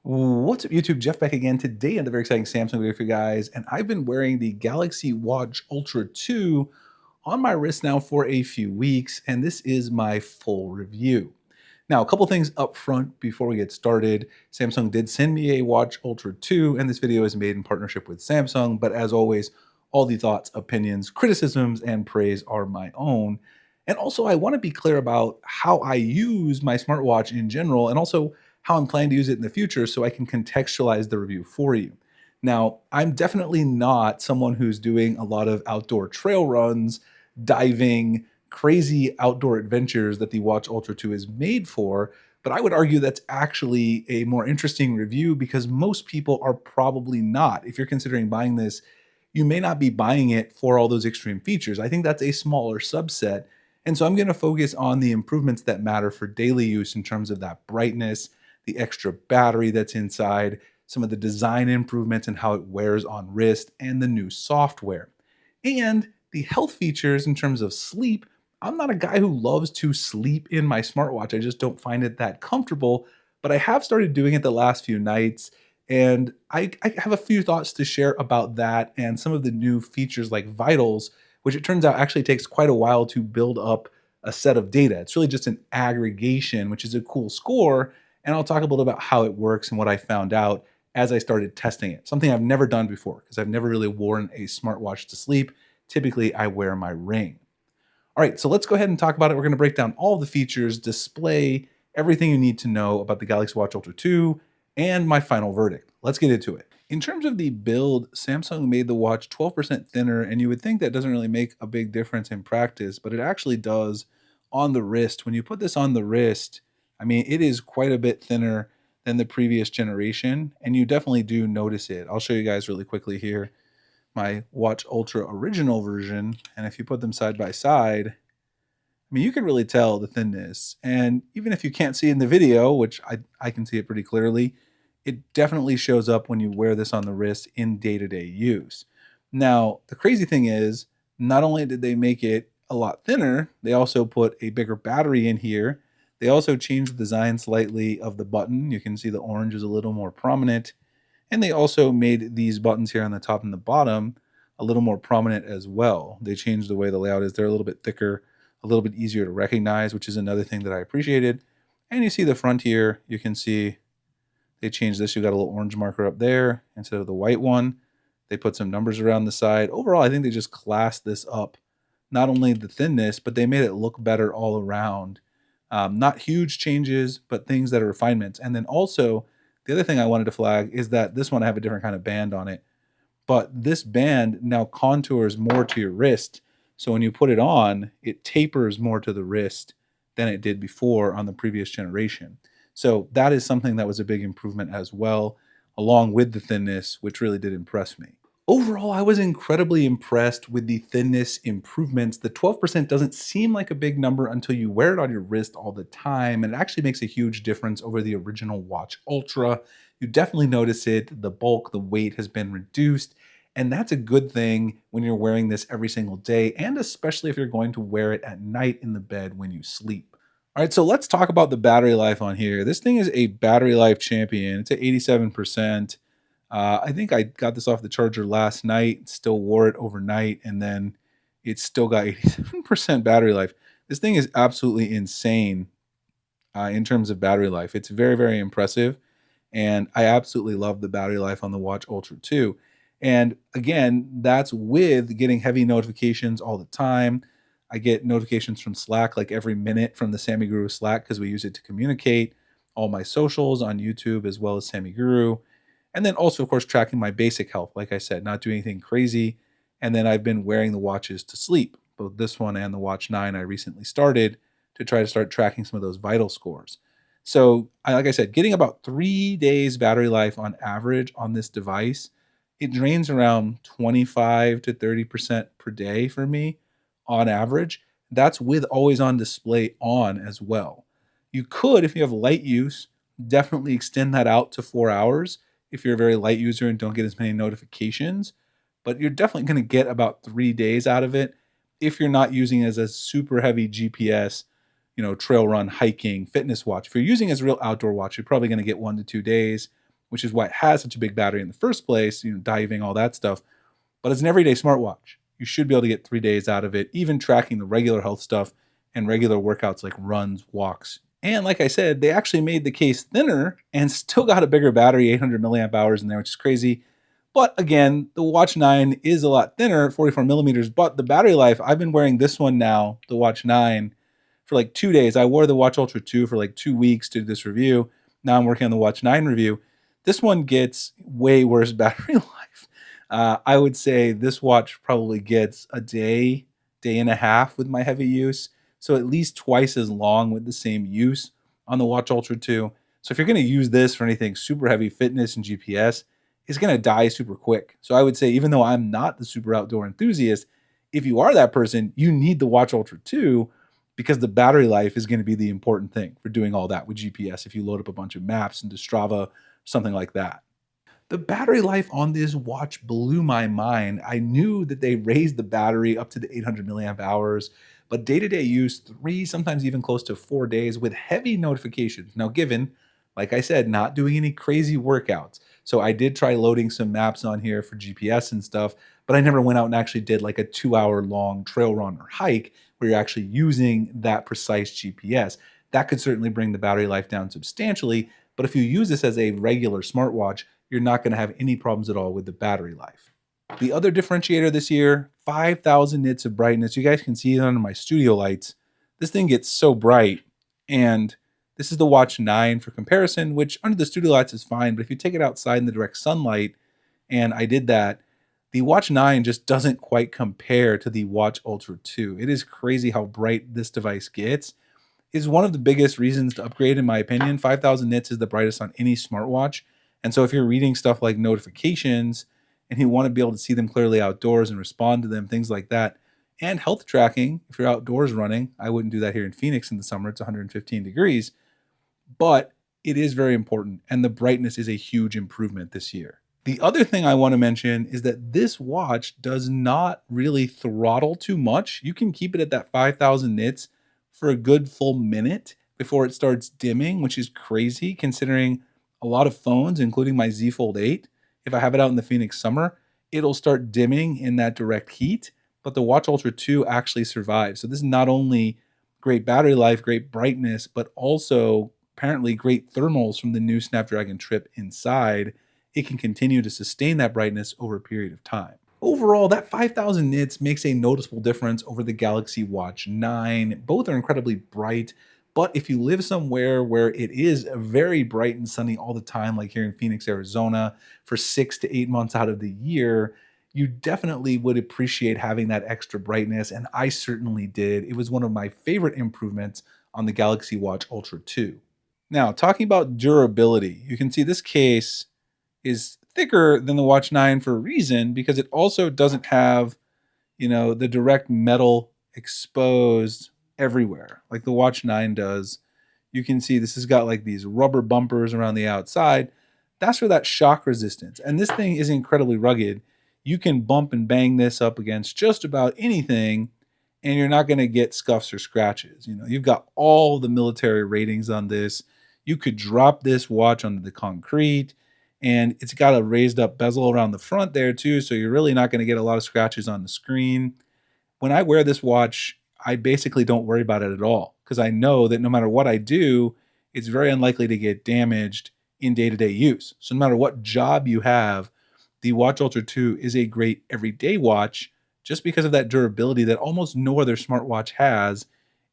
What's up, YouTube? Jeff back again. Today on the very exciting Samsung video for you guys, and I've been wearing the Galaxy Watch Ultra 2 on my wrist now for a few weeks, and this is my full review. Now, a couple things up front before we get started. Samsung did send me a Watch Ultra 2, and this video is made in partnership with Samsung, but as always, all the thoughts, opinions, criticisms, and praise are my own. And also, I want to be clear about how I use my smartwatch in general, and also how I'm planning to use it in the future so I can contextualize the review for you. Now, I'm definitely not someone who's doing a lot of outdoor trail runs, diving, crazy outdoor adventures that the Watch Ultra 2 is made for, but I would argue that's actually a more interesting review because most people are probably not. If you're considering buying this, you may not be buying it for all those extreme features. I think that's a smaller subset. And so I'm going to focus on the improvements that matter for daily use in terms of that brightness, the extra battery that's inside, some of the design improvements and how it wears on wrist, and the new software. And the health features in terms of sleep. I'm not a guy who loves to sleep in my smartwatch. I just don't find it that comfortable, but I have started doing it the last few nights. And I have a few thoughts to share about that and some of the new features like vitals, which it turns out actually takes quite a while to build up a set of data. It's really just an aggregation, which is a cool score, and I'll talk a little about how it works and what I found out as I started testing it. Something I've never done before because I've never really worn a smartwatch to sleep. Typically, I wear my ring. All right, so let's go ahead and talk about it. We're going to break down all the features, display everything you need to know about the Galaxy Watch Ultra 2, and my final verdict. Let's get into it. In terms of the build, Samsung made the watch 12% thinner, and you would think that doesn't really make a big difference in practice, but it actually does on the wrist. When you put this on the wrist, I mean, it is quite a bit thinner than the previous generation, and you definitely do notice it. I'll show you guys really quickly here my Watch Ultra original version, and if you put them side by side, I mean, you can really tell the thinness. And even if you can't see in the video, which I can see it pretty clearly, it definitely shows up when you wear this on the wrist in day-to-day use. Now, the crazy thing is, not only did they make it a lot thinner, they also put a bigger battery in here. They also changed the design slightly of the button. You can see the orange is a little more prominent. And they also made these buttons here on the top and the bottom a little more prominent as well. They changed the way the layout is. They're a little bit thicker, a little bit easier to recognize, which is another thing that I appreciated. And you see the front here, you can see they changed this. You got a little orange marker up there instead of the white one. They put some numbers around the side. Overall, I think they just classed this up. Not only the thinness, but they made it look better all around. Not huge changes, but things that are refinements. And then also, the other thing I wanted to flag is that this one I have a different kind of band on it. But this band now contours more to your wrist. So when you put it on, it tapers more to the wrist than it did before on the previous generation. So that is something that was a big improvement as well, along with the thinness, which really did impress me. Overall, I was incredibly impressed with the thinness improvements. The 12% doesn't seem like a big number until you wear it on your wrist all the time, and it actually makes a huge difference over the original Watch Ultra. You definitely notice it. The bulk, the weight has been reduced, and that's a good thing when you're wearing this every single day, and especially if you're going to wear it at night in the bed when you sleep. All right, so let's talk about the battery life on here. This thing is a battery life champion. It's at 87%. I think I got this off the charger last night, still wore it overnight, and then it's still got 87% battery life. This thing is absolutely insane in terms of battery life. It's very, very impressive, and I absolutely love the battery life on the Watch Ultra 2. And again, that's with getting heavy notifications all the time. I get notifications from Slack like every minute from the Sammy Guru Slack because we use it to communicate. All my socials on YouTube as well as Sammy Guru. And then also, of course, tracking my basic health. Like I said, not doing anything crazy. And then I've been wearing the watches to sleep. Both this one and the Watch 9 I recently started to try to start tracking some of those vital scores. So, like I said, getting about 3 days battery life on average on this device. It drains around 25 to 30% per day for me on average. That's with always on display on as well. You could, if you have light use, definitely extend that out to 4 hours if you're a very light user and don't get as many notifications. But you're definitely going to get about 3 days out of it if you're not using it as a super heavy GPS, trail run, hiking, fitness watch. If you're using it as a real outdoor watch, you're probably going to get 1 to 2 days. which is why it has such a big battery in the first place, diving, all that stuff. But it's an everyday smartwatch. You should be able to get 3 days out of it, even tracking the regular health stuff and regular workouts like runs, walks. And like I said, they actually made the case thinner and still got a bigger battery, 800 milliamp hours in there, which is crazy. But again, the Watch 9 is a lot thinner, 44 millimeters, but the battery life, I've been wearing this one now, the Watch 9, for like 2 days. I wore the Watch Ultra 2 for like 2 weeks to do this review. Now I'm working on the Watch 9 review. This one gets way worse battery life. I would say this watch probably gets a day, day and a half with my heavy use. So at least twice as long with the same use on the Watch Ultra 2. So if you're going to use this for anything super heavy fitness and GPS, it's going to die super quick. So I would say, even though I'm not the super outdoor enthusiast, if you are that person, you need the Watch Ultra 2 because the battery life is going to be the important thing for doing all that with GPS if you load up a bunch of maps into Strava, something like that. The battery life on this watch blew my mind. I knew that they raised the battery up to the 800 milliamp hours, but day-to-day use, 3, sometimes even close to 4 days with heavy notifications. Now, given, like I said, not doing any crazy workouts. So I did try loading some maps on here for GPS and stuff, but I never went out and actually did like a 2-hour long trail run or hike where you're actually using that precise GPS. That could certainly bring the battery life down substantially, but if you use this as a regular smartwatch, you're not going to have any problems at all with the battery life. The other differentiator this year, 5,000 nits of brightness. You guys can see it under my studio lights. This thing gets so bright, and this is the Watch 9 for comparison, which under the studio lights is fine, but if you take it outside in the direct sunlight, and I did that, the Watch 9 just doesn't quite compare to the Watch Ultra 2. It is crazy how bright this device gets. Is one of the biggest reasons to upgrade, in my opinion. 5,000 nits is the brightest on any smartwatch. And so if you're reading stuff like notifications and you want to be able to see them clearly outdoors and respond to them, things like that, and health tracking, if you're outdoors running, I wouldn't do that here in Phoenix in the summer, it's 115 degrees, but it is very important. And the brightness is a huge improvement this year. The other thing I want to mention is that this watch does not really throttle too much. You can keep it at that 5,000 nits for a good full minute before it starts dimming, which is crazy considering a lot of phones, including my Z Fold 8, if I have it out in the Phoenix summer, it'll start dimming in that direct heat, but the Watch Ultra 2 actually survives. So this is not only great battery life, great brightness, but also apparently great thermals from the new Snapdragon Trip inside. It can continue to sustain that brightness over a period of time. Overall, that 5,000 nits makes a noticeable difference over the Galaxy Watch 9. Both are incredibly bright, but if you live somewhere where it is very bright and sunny all the time, like here in Phoenix, Arizona, for 6 to 8 months out of the year, you definitely would appreciate having that extra brightness, and I certainly did. It was one of my favorite improvements on the Galaxy Watch Ultra 2. Now, talking about durability, you can see this case is thicker than the Watch 9 for a reason, because it also doesn't have, the direct metal exposed everywhere like the Watch 9 does. You can see this has got like these rubber bumpers around the outside. That's for that shock resistance. And this thing is incredibly rugged. You can bump and bang this up against just about anything, and you're not going to get scuffs or scratches. You've got all the military ratings on this. You could drop this watch onto the concrete, and it's got a raised up bezel around the front there too, so you're really not going to get a lot of scratches on the screen. When I wear this watch, I basically don't worry about it at all because I know that no matter what I do, it's very unlikely to get damaged in day-to-day use. So no matter what job you have, the Watch Ultra 2 is a great everyday watch just because of that durability that almost no other smartwatch has,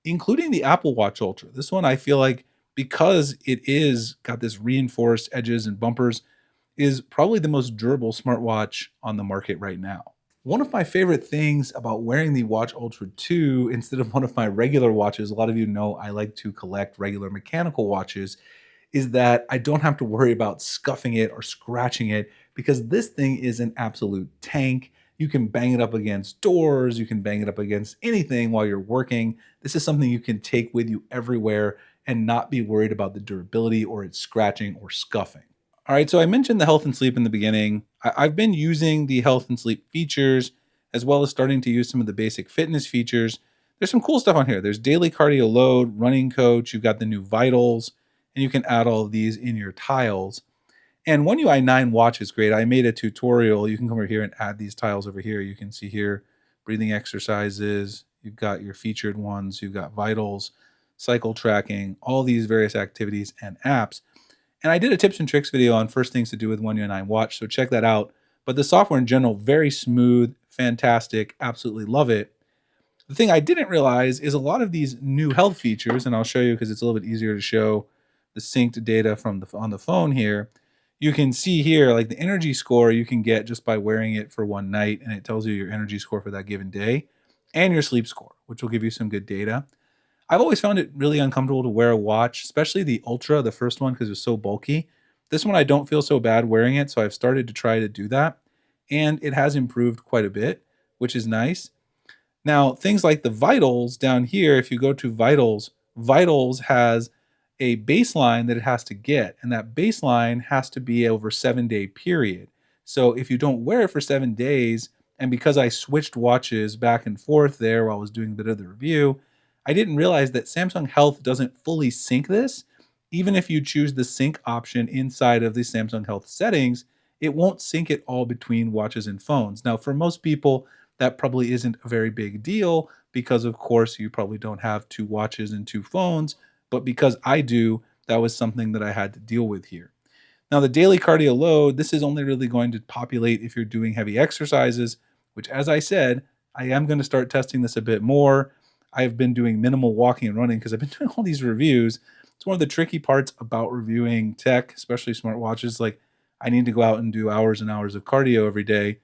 including the Apple Watch Ultra. This one, I feel like, because it is got this reinforced edges and bumpers, is probably the most durable smartwatch on the market right now. One of my favorite things about wearing the Watch Ultra 2 instead of one of my regular watches, a lot of you know I like to collect regular mechanical watches, is that I don't have to worry about scuffing it or scratching it because this thing is an absolute tank. You can bang it up against doors, you can bang it up against anything while you're working. This is something you can take with you everywhere and not be worried about the durability or its scratching or scuffing. All right, so I mentioned the health and sleep in the beginning. I've been using the health and sleep features as well as starting to use some of the basic fitness features. There's some cool stuff on here. There's daily cardio load, running coach, you've got the new vitals, and you can add all of these in your tiles. And One UI 9 watch is great. I made a tutorial. You can come over here and add these tiles over here. You can see here breathing exercises. You've got your featured ones. You've got vitals, cycle tracking, all these various activities and apps. And I did a tips and tricks video on first things to do with One UI 9 watch, so check that out. But the software in general, very smooth, fantastic, absolutely love it. The thing I didn't realize is a lot of these new health features, and I'll show you because it's a little bit easier to show the synced data from on the phone here. You can see here, like the energy score you can get just by wearing it for one night, and it tells you your energy score for that given day and your sleep score, which will give you some good data. I've always found it really uncomfortable to wear a watch, especially the Ultra, the first one, because it's so bulky. This one, I don't feel so bad wearing it, so I've started to try to do that, and it has improved quite a bit, which is nice. Now, things like the vitals down here, if you go to vitals, vitals has a baseline that it has to get, and that baseline has to be over 7-day period. So if you don't wear it for 7 days, and because I switched watches back and forth there while I was doing a bit of the review, I didn't realize that Samsung Health doesn't fully sync this. Even if you choose the sync option inside of the Samsung Health settings, it won't sync it all between watches and phones. Now, for most people, that probably isn't a very big deal because, of course, you probably don't have two watches and two phones. But because I do, that was something that I had to deal with here. Now, the daily cardio load, this is only really going to populate if you're doing heavy exercises, which, as I said, I am going to start testing this a bit more. I've been doing minimal walking and running because I've been doing all these reviews. It's one of the tricky parts about reviewing tech, especially smartwatches. Like, I need to go out and do hours and hours of cardio every day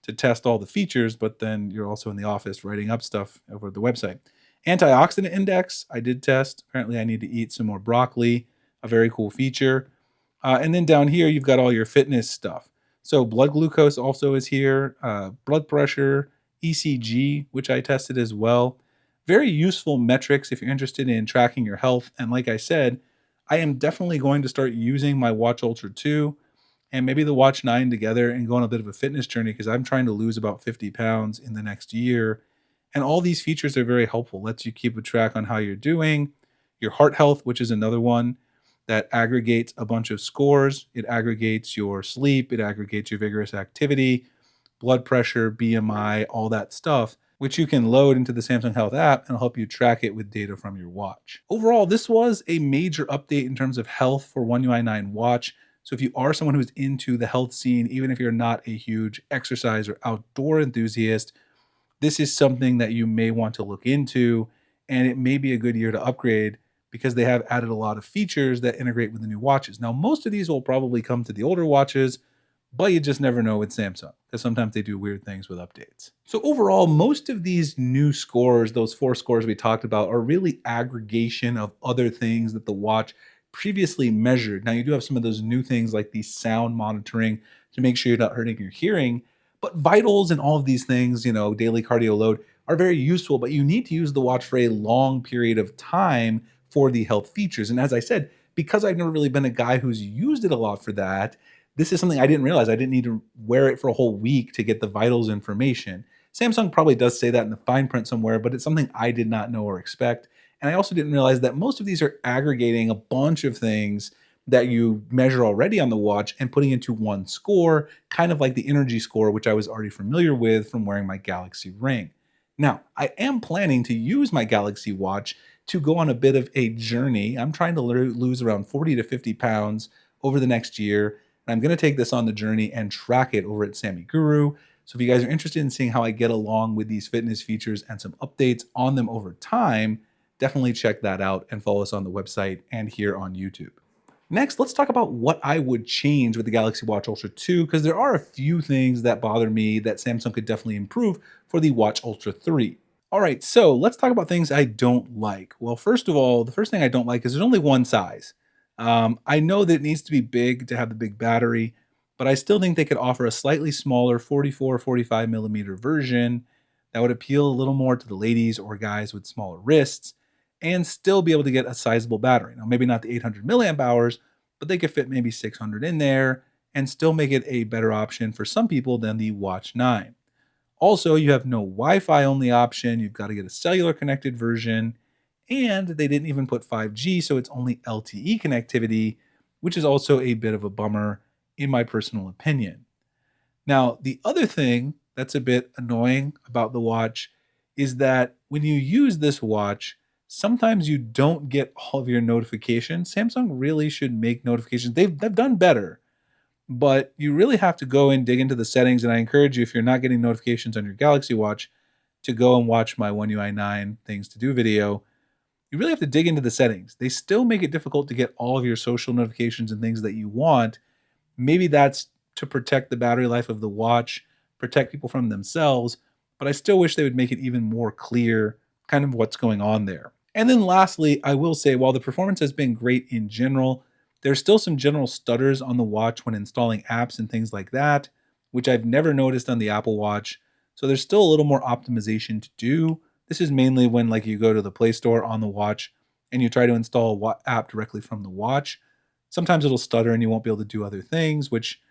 to test all the features, but then you're also in the office writing up stuff over the website. Antioxidant index, I did test. Apparently, I need to eat some more broccoli, a very cool feature. And then down here, you've got all your fitness stuff. So blood glucose also is here, blood pressure, ECG, which I tested as well. Very useful metrics if you're interested in tracking your health. And like I said, I am definitely going to start using my Watch Ultra 2 and maybe the Watch 9 together and go on a bit of a fitness journey because I'm trying to lose about 50 pounds in the next year. And all these features are very helpful. Lets you keep a track on how you're doing, your heart health, which is another one that aggregates a bunch of scores. It aggregates your sleep, it aggregates your vigorous activity, blood pressure, BMI, all that stuff, which you can load into the Samsung Health app and help you track it with data from your watch. Overall, this was a major update in terms of health for One UI 9 watch. So if you are someone who's into the health scene, even if you're not a huge exercise or outdoor enthusiast, this is something that you may want to look into, and it may be a good year to upgrade because they have added a lot of features that integrate with the new watches. Now, most of these will probably come to the older watches, but you just never know with Samsung because sometimes they do weird things with updates. So overall, most of these new scores, those 4 scores we talked about, are really aggregation of other things that the watch previously measured. Now, you do have some of those new things like the sound monitoring to make sure you're not hurting your hearing, but vitals and all of these things, daily cardio load, are very useful, but you need to use the watch for a long period of time for the health features. And as I said, because I've never really been a guy who's used it a lot for that, this is something I didn't realize. I didn't need to wear it for a whole week to get the vitals information. Samsung probably does say that in the fine print somewhere, but it's something I did not know or expect. And I also didn't realize that most of these are aggregating a bunch of things that you measure already on the watch and putting into one score, kind of like the energy score, which I was already familiar with from wearing my Galaxy Ring. Now, I am planning to use my Galaxy Watch to go on a bit of a journey. I'm trying to lose around 40 to 50 pounds over the next year. And I'm going to take this on the journey and track it over at Sammy Guru. So if you guys are interested in seeing how I get along with these fitness features and some updates on them over time, definitely check that out and follow us on the website and here on YouTube. Next, let's talk about what I would change with the Galaxy Watch Ultra 2, because there are a few things that bother me that Samsung could definitely improve for the Watch Ultra 3. All right, so let's talk about things I don't like. Well, first of all, the first thing I don't like is there's only one size. I know that it needs to be big to have the big battery, but I still think they could offer a slightly smaller 44, 45 millimeter version that would appeal a little more to the ladies or guys with smaller wrists and still be able to get a sizable battery. Now, maybe not the 800 milliamp hours, but they could fit maybe 600 in there and still make it a better option for some people than the Watch 9. Also, you have no Wi-Fi only option. You've got to get a cellular connected version. And they didn't even put 5G, so it's only LTE connectivity, which is also a bit of a bummer. in my personal opinion. Now, the other thing that's a bit annoying about the watch is that when you use this watch, sometimes you don't get all of your notifications. Samsung really should make notifications. They've done better, but you really have to go and dig into the settings. And I encourage you, if you're not getting notifications on your Galaxy Watch, to go and watch my One UI 9 things to do video. You really have to dig into the settings. They still make it difficult to get all of your social notifications and things that you want. Maybe that's to protect the battery life of the watch, protect people from themselves, but I still wish they would make it even more clear kind of what's going on there. And then lastly, I will say while the performance has been great in general, there's still some general stutters on the watch when installing apps and things like that, which I've never noticed on the Apple Watch. So there's still a little more optimization to do. This is mainly when like you go to the Play Store on the watch and you try to install a app directly from the watch. Sometimes it'll stutter and you won't be able to do other things, which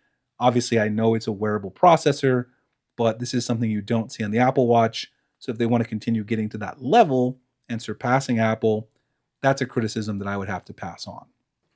obviously I know it's a wearable processor, but this is something you don't see on the Apple Watch. So if they want to continue getting to that level and surpassing Apple, that's a criticism that I would have to pass on.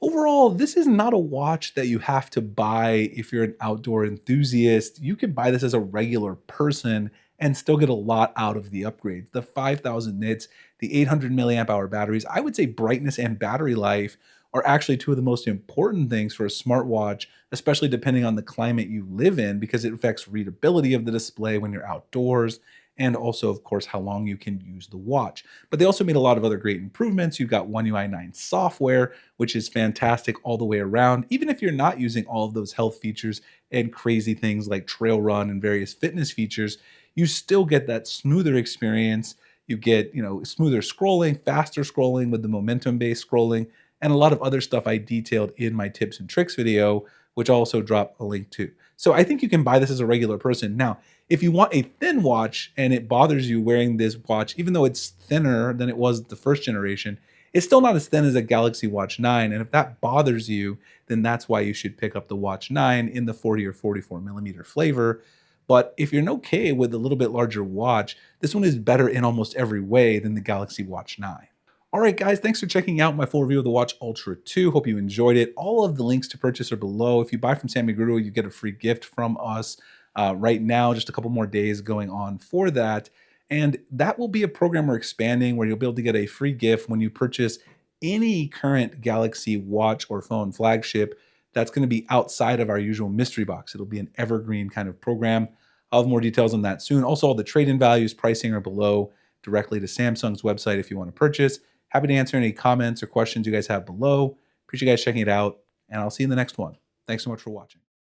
Overall, this is not a watch that you have to buy if you're an outdoor enthusiast. You can buy this as a regular person and still get a lot out of the upgrades. The 5,000 nits, the 800 milliamp hour batteries, I would say brightness and battery life are actually two of the most important things for a smartwatch, especially depending on the climate you live in, because it affects readability of the display when you're outdoors, and also, of course, how long you can use the watch. But they also made a lot of other great improvements. You've got One UI 9 software, which is fantastic all the way around. Even if you're not using all of those health features and crazy things like trail run and various fitness features, you still get that smoother experience. You get, smoother scrolling, faster scrolling with the momentum-based scrolling, and a lot of other stuff I detailed in my tips and tricks video, which I'll also drop a link to. So I think you can buy this as a regular person. Now, if you want a thin watch and it bothers you wearing this watch, even though it's thinner than it was the first generation, it's still not as thin as a Galaxy Watch 9. And if that bothers you, then that's why you should pick up the Watch 9 in the 40 or 44 millimeter flavor. But if you're okay with a little bit larger watch, this one is better in almost every way than the Galaxy Watch 9. All right, guys, thanks for checking out my full review of the Watch Ultra 2. Hope you enjoyed it. All of the links to purchase are below. If you buy from Sammy Guru, you get a free gift from us right now, just a couple more days going on for that. And that will be a program we're expanding where you'll be able to get a free gift when you purchase any current Galaxy Watch or phone flagship that's going to be outside of our usual mystery box. It'll be an evergreen kind of program. I'll have more details on that soon. Also, all the trade-in values, pricing are below directly to Samsung's website if you want to purchase. Happy to answer any comments or questions you guys have below. Appreciate you guys checking it out, and I'll see you in the next one. Thanks so much for watching.